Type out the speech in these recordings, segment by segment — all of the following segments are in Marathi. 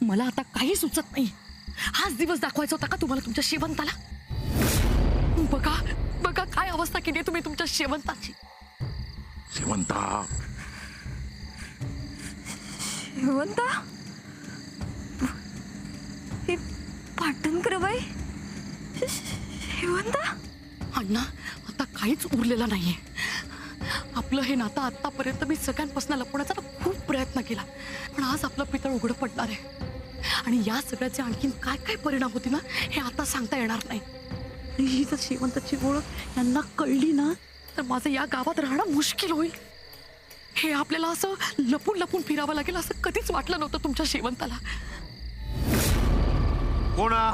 मला आता काही सुचत नाही. हाच दिवस दाखवायचा होता का तुम्हाला तुमच्या शेवंताला? बघा बघा काय अवस्था केली तुम्ही तुमच्या शेवंताची. शेवंता शेवंता हे पाटणकर बाई शेवंता. अण्णा आता काहीच उरलेलं नाहीये. आपलं हे नातं आतापर्यंत मी सगळ्यांपासून लपवण्याचा खूप प्रयत्न केला, पण आज आपलं पितळ उघडं पडणार आहे. आणि या सगळ्याचे आणखीन काय काय परिणाम होती ना हे आता सांगता येणार नाही. आणि ही जर शेवंताची ओळख यांना कळली ना तर माझं या गावात राहणं मुश्किल होईल. हे आपल्याला असं लपून लपून फिरावं लागेल असं कधीच वाटलं नव्हतं तुमच्या शेवंताला. कोणा?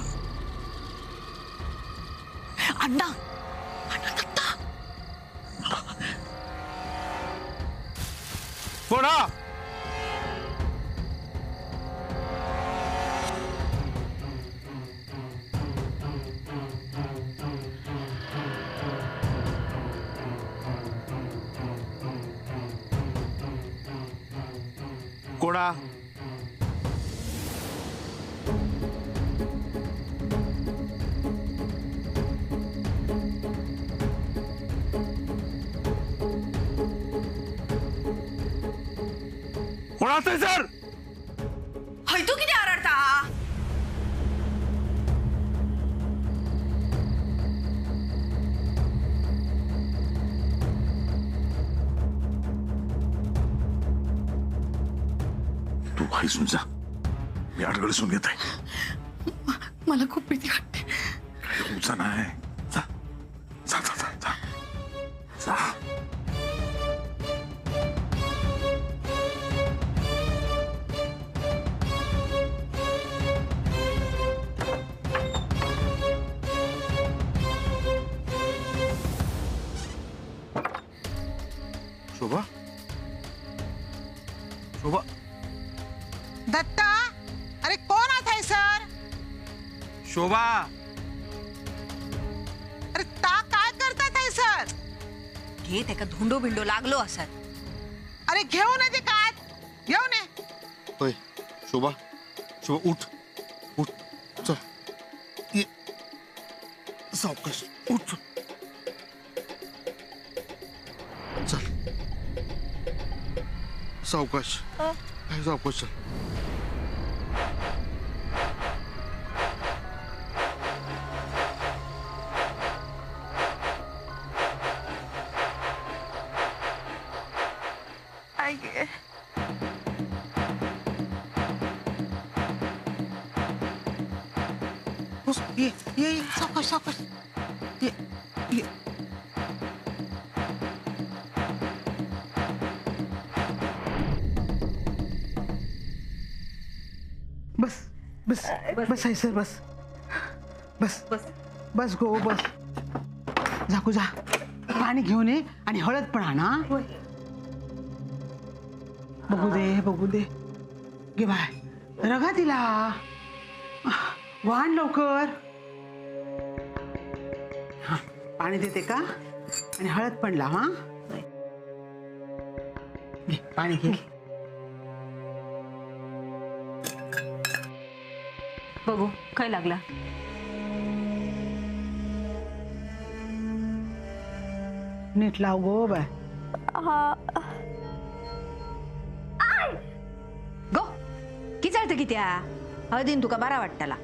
अण्णा अण्णा दत्ता. कोणा? कोणा? कोणाचं सर? हय तू किती आरडता? तू हायसून जा, मी आडगळ सून घेत आहे. मला खूप भीती वाटते. तुमचा नाही. जा जा जा जा जा जा. शोभा शोभा. दत्ता, अरे कोण आहे सर? शोभा अरे ता काय करतात आहे सर? घे ते का धुंडो बिंडो लागलो असत. अरे घेऊन येते काय? घेऊन ये. होय. शोभा शोभा उठ उठ. चल ये. सावकाश उठ. चल सावकाश. सावकाश चल. बस, ये ये ये, सावकाश सावकाश. ये ये. बस बस बस आहे सर. बस बस बस बस गो बस. झाकू जा. पाणी घेऊन ये आणि हळद पण आणा. बघू दे बघू दे. घे बाय रगा तिला. वाण लवकर. हा पाणी देते का? आणि हळद पण लाव. हा घे पाणी घे. बघू काय लागला. नीट लाव गो बाय. गो की चालतं की त्या हळदीन तुका बरा वाटताला.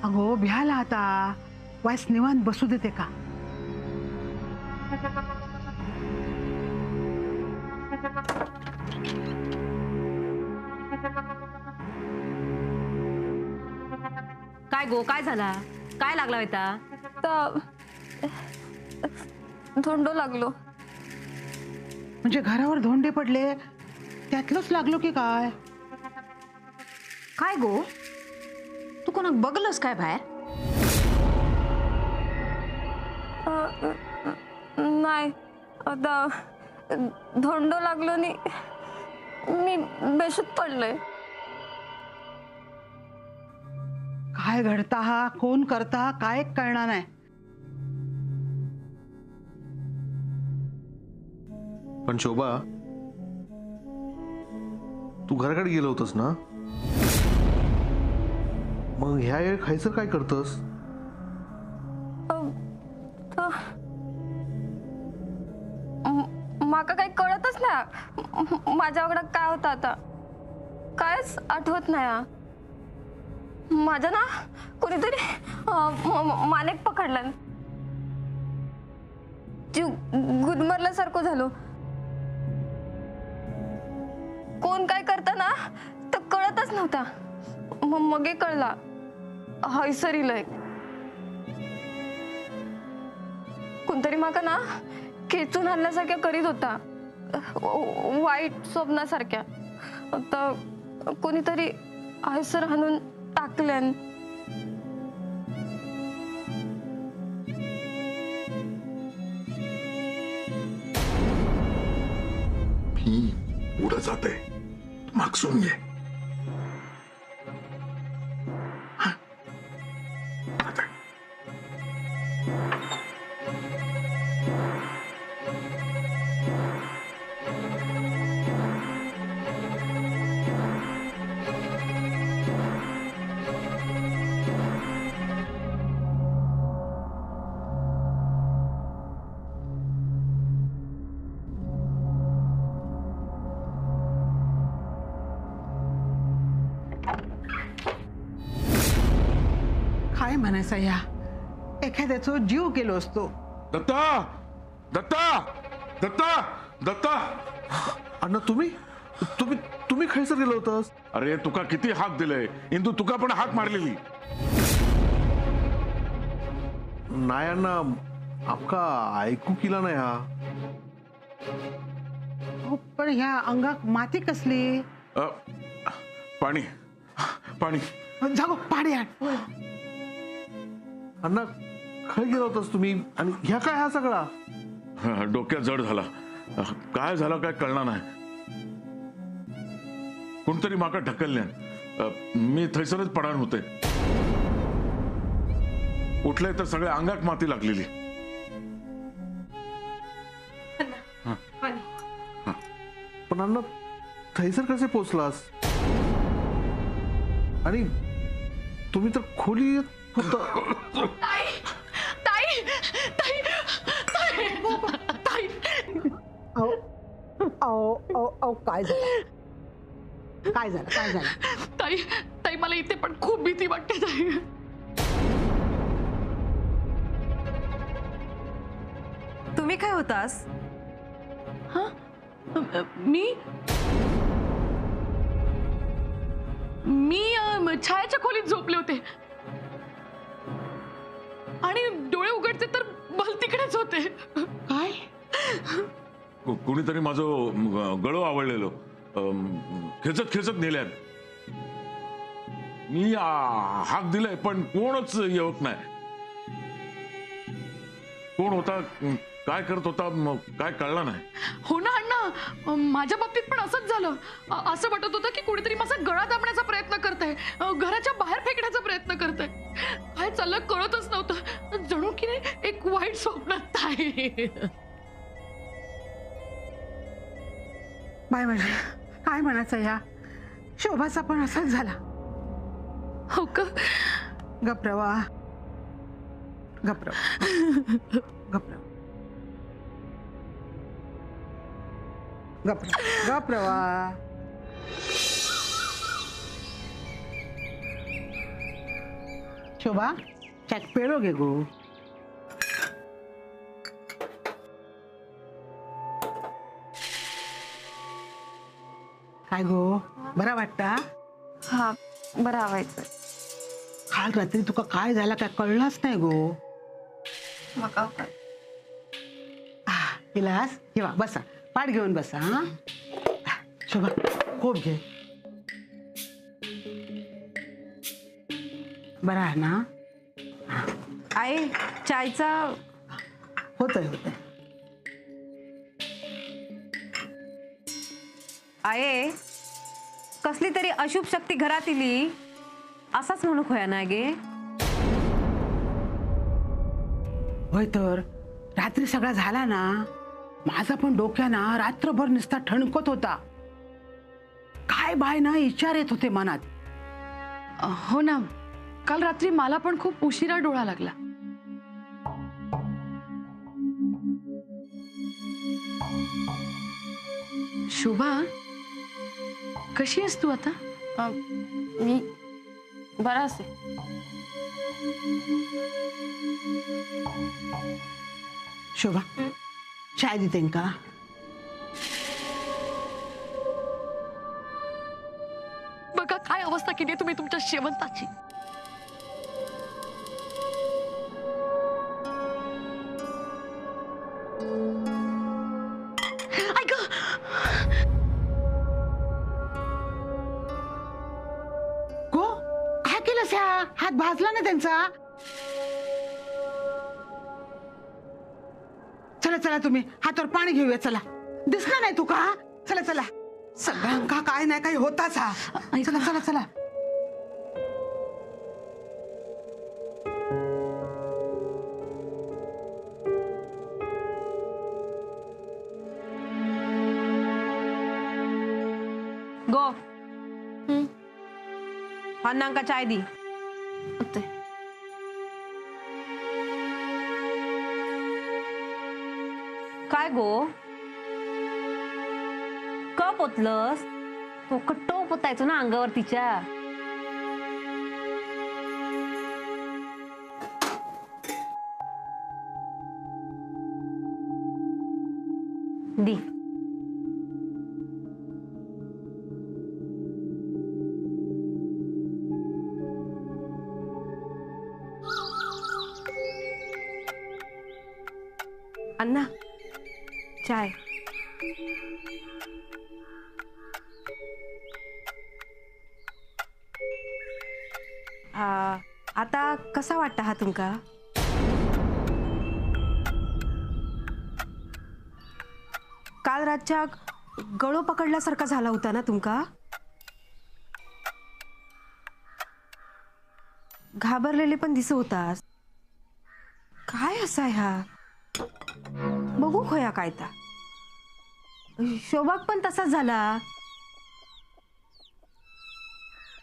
अगो भ्याला आता. वायस निवांत बसू देते का? काय गो काय झाला? काय लागला होता? धोंडो लागलो. म्हणजे घरावर धोंडे पडले त्यातलंच लागलो की काय? काय गो तू कोणाक बघलस काय बाहेर? नाही आता धोंडो लागलो नी मी बेशुद्ध पडले. काय घडता हा? कोण करता काय कळणार नाही. पण शोभा तू घराकडे गेलो होतस ना? मग ह्या वेळ खायचं काय करतस? माका काही कळतच नाही माझ्याकडं काय होतं आता, कायच आठवत नाही हा. माझं ना कोणीतरी मानेक पकडलं, जीव गुदमरल्यासारखं झालो. कोण काय करता ना तर कळतच नव्हता. मगे कळला हैसरीलय कोणतरी माका ना खेचून आणल्यासारख्या करीत होता, वाईट स्वप्नासारख्या. आता कोणीतरी हैसर हाणून टाकल्यान. मी पुढे जाते, मागसून घे. हा. जाते. काय म्हणायचं या एखाद्याचा जीव गेलो असतो. दत्ता दत्ता दत्ता दत्ता. अण्णा तुम्ही तुम्ही तुम्ही खायचं गेलो होतस? अरे तुका किती हाक दिले इंदू, तुका पण हाक मारलेली. नाही अण्णा, आपका ऐकू केला नाही हा. हो, पण ह्या अंगात माती कसली? पाणी पाणी. जागो पाणी आण. अण्णा खाय गेला होतास तुम्ही आणि ह्या काय हा सगळा? डोक्यात जड झाला. काय झालं काय कळणार नाही. कोणतरी माका ढकलल्यान. मी थैसरच पडाण होते. उठले तर सगळ्या अंगात माती लागलेली. पण अण्णा थैसर कसे पोचलास? आणि तुम्ही तर खोलीत होता. ताई ताई ताई ताई. काय झालं? काय झालं? काय झालं? ताई ताई मला इथे पण खूप भीती वाटते ताई. तुम्ही काय होतास? मी छायाच्या खोलीत झोपले होते आणि डोळे उघडते तर बल तिकडेच होते. काय? कोणीतरी माझं गळो आवडलेलो खेचत खेचत नेल्यान. मी हाक दिलाय पण कोणच येत नाही. कोण होता, काय करत होता, काय कळलं नाही. हो ना अण्णा, माझ्या बाबतीत पण असंच झालं. असं वाटत होतं की कोणीतरी माझा गळा दाबण्याचा प्रयत्न करतंय, घराच्या बाहेर फेकण्याचा प्रयत्न करतंय. काय चाललं कळतच नव्हतं. जणू की नाही एक वाईट स्वप्नात आहे. बाय म्हणजे काय म्हणायचं या शोभाचा पण असाच झाला. हो का? गप्रवा गप्रवा गप्रवा गप्रवा. शोभा चॅक पेरो घे गो. काय गो, बरा वाटता? हा बरं व्हायचं. काल रात्री तुका काय झाला काय कळलाच नाही गो. मका काय इलास किंवा बसा, पाठ घेऊन बसा. हा शोभा कोप घे. बरा आहे ना? आई चायचा होतंय होतंय. आहे कसली तरी अशुभ शक्ती घरात इली असाच म्हणूक होया ना गे. होय तर रात्री सगळा झाला ना, माझा पण डोक्याना रात्रभर नुसता ठणकत होता. काय काय बाय ना विचार येत होते मनात. हो ना, काल रात्री मला पण खूप उशिरा डोळा लागला. शोभा, कशी आहेस तू आता? मी बरा असे. शोभा, चाय देते का? बघा काय अवस्था केली तुम्ही तुमच्या शेवंताची. ऐक, को काय केलंस? हात भाजला ना त्यांचा. चला चला तुम्ही हातावर पाणी घेऊया. चला, दिसला नाही तू का? चला चला, सगळ्यांका काय नाही काही होताच हा. चला चला चला. गो अण्णांका चाय दी. ते काय गो कप ओतलंस? तो टोप ओतायचो ना अंगावर तिच्या. दी. अण्णा चाय. आता कसा वाटता हा तुमका? काल रातच्या गळो पकडल्यासारखा झाला होता ना तुमका? घाबरलेले पण दिसत होतास. काय असा ह्या? बघू खोया काय ता. शोभाक पण तसाच झाला.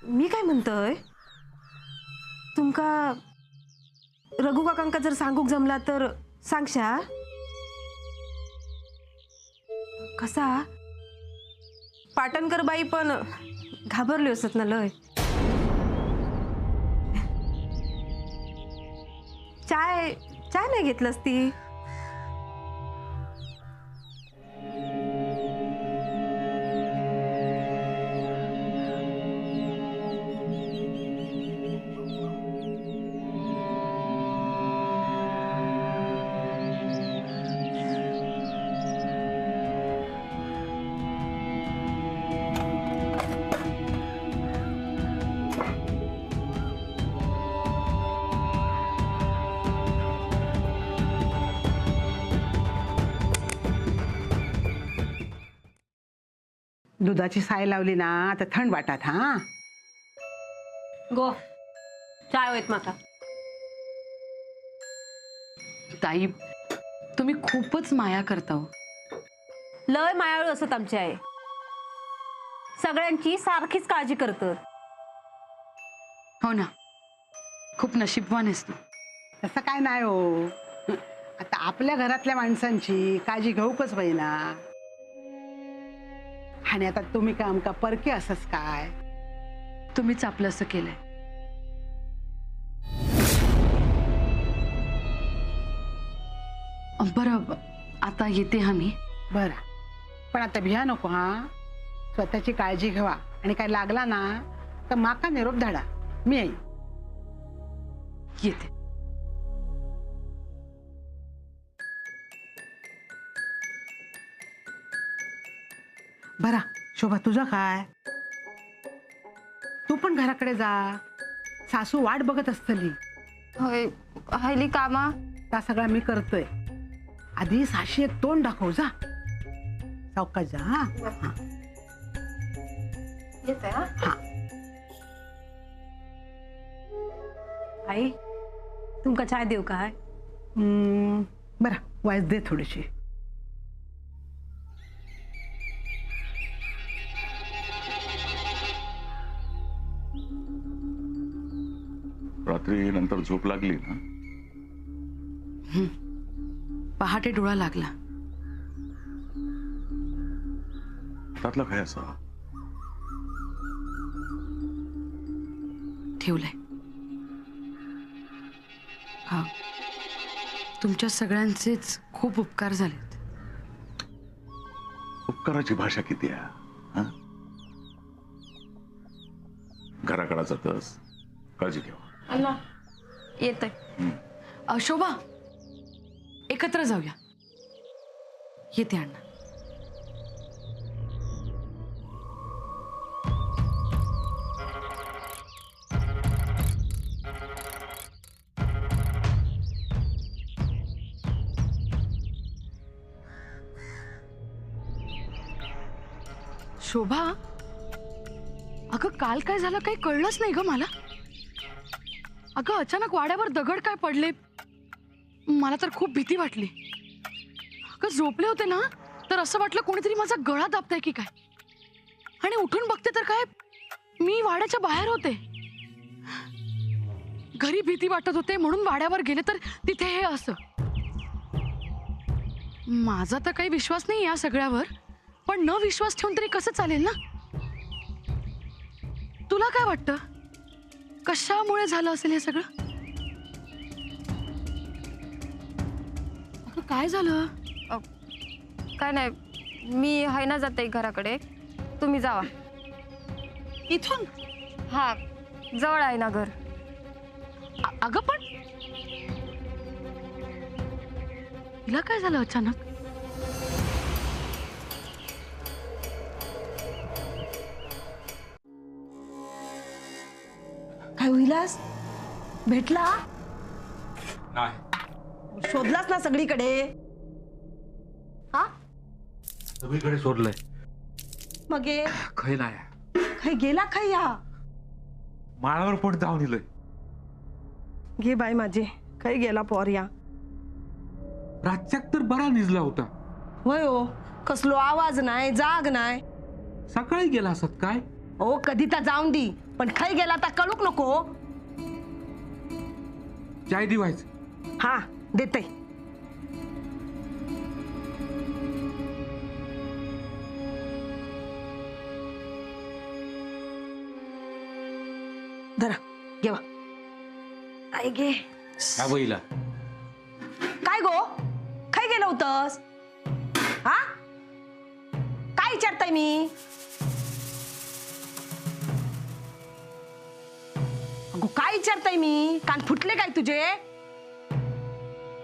मी काय म्हणतोय, तुमका रघु काकांका जर सांगूक जमला तर सांगशा. कसा पाटणकर बाई पण घाबरली असत ना लय. चाय चाय नाही घेतलंस ती? दुधाची साय लावली ना आता थंड वाटत. हा गो चाय होत माका. ताई, तुम्ही खूपच माया करता हो. लय मायाळू असत आमची आई. सगळ्यांची सारखीच काळजी करतात. हो ना, खूप नशीबवान आहेस तू. तसं काय नाही हो. आता आपल्या घरातल्या माणसांची काळजी घेऊकच पाहिजे. आणि आता तुम्ही काय आमका परके असच काय? तुम्हीच आपलं असं केलंय. बरं, आता येते हा मी. बरं, पण आता भिया नको हा. स्वतःची काळजी घ्यावा आणि काय लागला ना तर माका निरोप धाडा. मी येईन. येते. बरा शोभा, तुझं काय? तू पण घराकडे जा. सासू वाट बघत असतली. होय, हायली कामा. त्या सगळा मी करतोय. आधी साशी एक तोंड दाखव जा. सावकाश जा. हा हा. येते हा. हा. आई तुमका चाय देऊ काय? बरं, वाईस दे थोडीशी. रात्री नंतर झोप लागली ना? पहाटे डोळा लागला. त्यातला काय असा? ठेवलंय. हा, तुमच्या सगळ्यांचेच खूप उपकार झालेत. उपकाराची भाषा किती आहे? हा? घराकडे जातस, काळजी ठेवा. अण्णा येतोय. शोभा, एकत्र जाऊया. येते अण्णा. शोभा, अगं काल काय झालं काही कळलंच नाही ग मला. अगं अचानक वाड्यावर दगड काय पडले, मला तर खूप भीती वाटली. अगं झोपले होते ना, तर असं वाटलं कोणीतरी माझा गळा दाबताय की काय. आणि उठून बघते तर काय, मी वाड्याच्या बाहेर होते. घरी भीती वाटत होते म्हणून वाड्यावर गेले तर तिथे हे असं. माझा तर काही विश्वास नाही या सगळ्यावर, पण न विश्वास ठेवून तरी कसं चालेल ना. तुला काय वाटतं, कशामुळे झालं असेल हे सगळं? अगं काय झालं? काय नाही, मी आहे ना जाते घराकडे, तुम्ही जावा. इथून? हा, जवळ आहे ना घर. अगं पण तिला काय झालं अचानक? काय होईलास? भेटला? नाही, शोधलास ना सगळीकडे? हा, सगळीकडे शोधलंय, मग ये खै नाही. खाई गेला खाई या. माळावर पण जाऊन दिलंय. घे बाई माझे, खाई गेला पोर या. रातच्याक तर बरा निजला होता, होय हो, कसलो आवाज नाही, जाग नाही. सकाळी गेला असत काय. ओ कधी तर जाऊन दी, पण खाई गेला तर कळूक नको. चाय दिवायचं. हा देते. धरा घेवा. आई गे. काय बहिला? काय गो, खाई गेलं होतस? हा, काय विचारताय मी? अगो काय विचारताय मी? कान फुटले काय तुझे?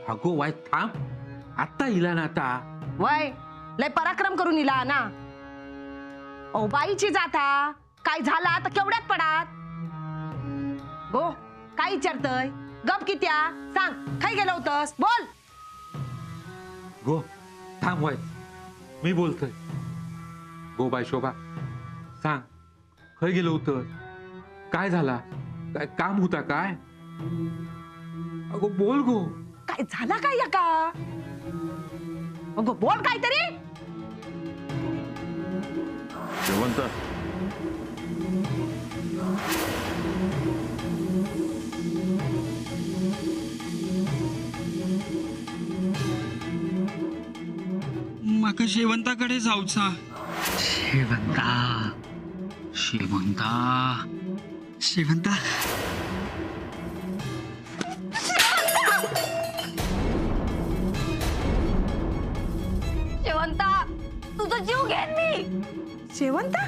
अगो वाय थांब, आता इला ना आता. वय लय पराक्रम करून इला ना. ओ बाईची जाता काय झाला तर केवढ्यात पडात. गो काय विचारतय? गप कित्या सांग, खाई गेलं होतस? बोल. गो थांब वाय, मी बोलतोय. गो बाय शोभा, सांग खै गेलो होतं, काय झाला, काय काम होता काय? अगो बोल गो. काय झाला काय या का? अगो बोल काहीतरी. शेवंत, माका शेवंताकडे जाऊचा. शेवंता, शेवंता, शेवंता. शेवंता, तुझा जीव घेईन मी. शेवंता